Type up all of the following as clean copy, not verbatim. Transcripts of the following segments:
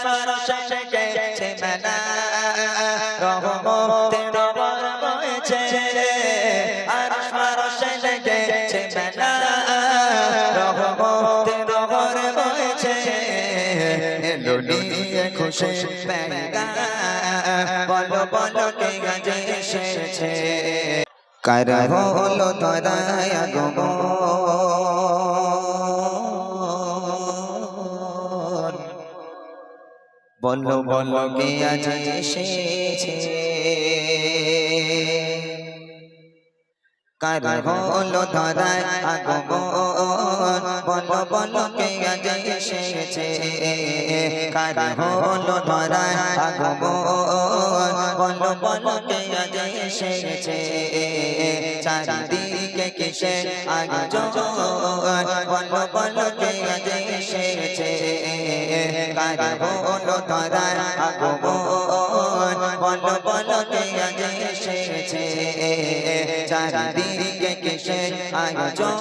ফারশে গেছে মেলা রহমতের নগর বইছে আরশ ফারশে গেছে মেলা রহমতের নগর বইছে এলো নিয়ে খুশি পেগাম বলো বলো কে গাজে এসেছে কার হলো ধরায় আগমন বলো বলো কে আজ এসেছে কার হলো ধরায় আগমন বলো বলো কে আজ এসেছে কার হলো ধরায় আগমন বলো বলো কে আজ এসেছে চারিদিকে কিসের আয়োজন বলো বলো কে আজ এসেছে কার হলো ধরায় আগমন বলো বলো কে আজ এসেছে চারিদিকে কিসের আয়োজন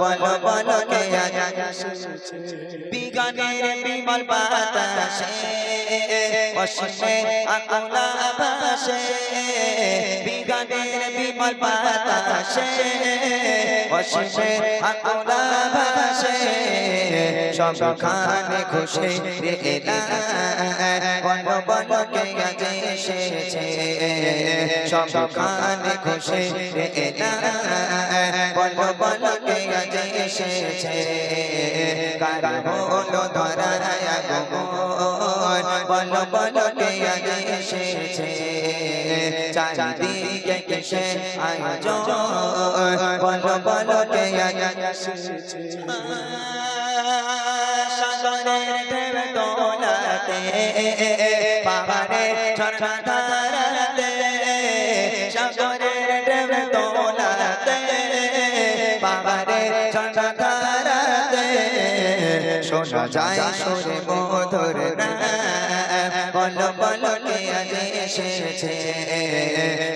বলো বলো কে আজ এসেছে বিজ্ঞানের বিমল বাতাসে অসীমে আকুলা ভাসে বিজ্ঞানের বিমল বাতাসে অসীমে আকুলা ভাসে সবখানে খুশি রে বলো বলো কে আজ এসেছে সবখানে খুশি রে বলো বলো কে আজ এসেছে কার হলো ধরায় আগমন বলো বলো কে আজ এসেছে চারিদিকে কিসের আয়োজন বলো বলো কে আজ এসেছে সাগরের ঢেউ দোলাতে পাহাড়ের ঝর্ণা ধারাতে সাগরের ঢেউ দোলাতে পাহাড়ের ঝর্ণা ধারাতে শোনা যায় সুরে মধুর নাম বলো বলো কে আজ এসেছে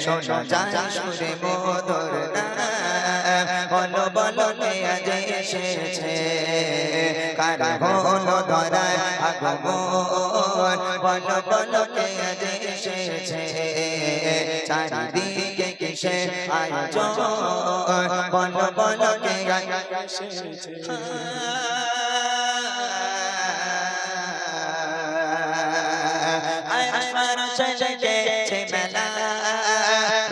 শোনা যায় সুরে মধুর নাম বলো বলো কে আজ এসেছে কার হলো ধরায় আগমন বলো বলো কে আজ এসেছে চারিদিকে কিসের আয়োজন বলো বলো কে আজ এসেছে আরশ ফারশে গেছে মেলা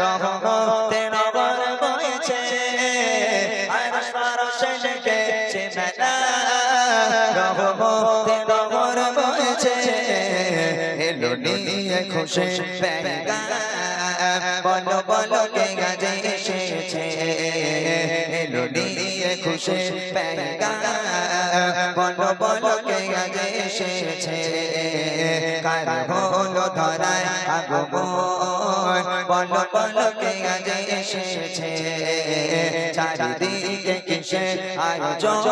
রহমতের নগর বইছে আরশ ফারশে গেছে মেলা রহমতের নগর বইছে এলো নিয়ে খুশি পেগাম বলো বলো কে আজ এসেছে এলো নিয়ে খুশি পেগাম বলো বলো কে আজ এসেছে কার হলো ধরায় আগমন বলো বলো কে আজ এসেছে চারিদিকে কিসের আয়োজন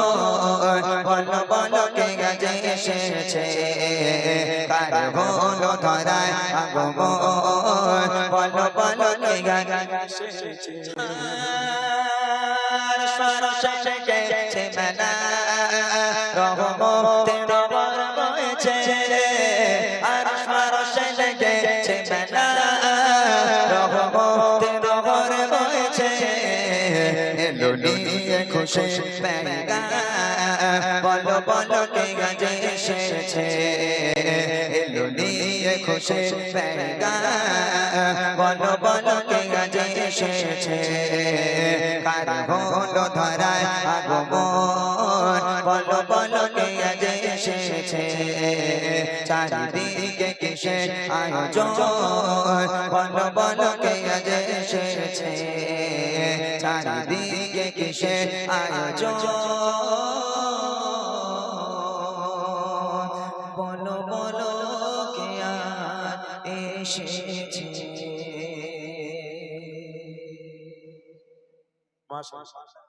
বলো বলো কে আজ এসেছে কার হলো ধরায় আগমন বলো বলো কে আজ এসেছে আরশ ফারশে গেছে মেলা রহমতের নগর বইছে আরশ ফারশে গেছে মেলা রহমতের নগর বইছে এলো নিয়ে খুশি পেগাম বলো বলো কে আজ এসেছে এলো নিয়ে খুশি পেগাম বলো বলো কে আজ এসেছে কার হলো ধরায় আগমন বলো বলো কে আজ এসেছে চারিদিকে কিসের আয়োজন বলো বলো কে আজ এসেছে চারিদিকে কিসের আয়োজন বলো বলো কে আজ এসেছে মাশাআল্লাহ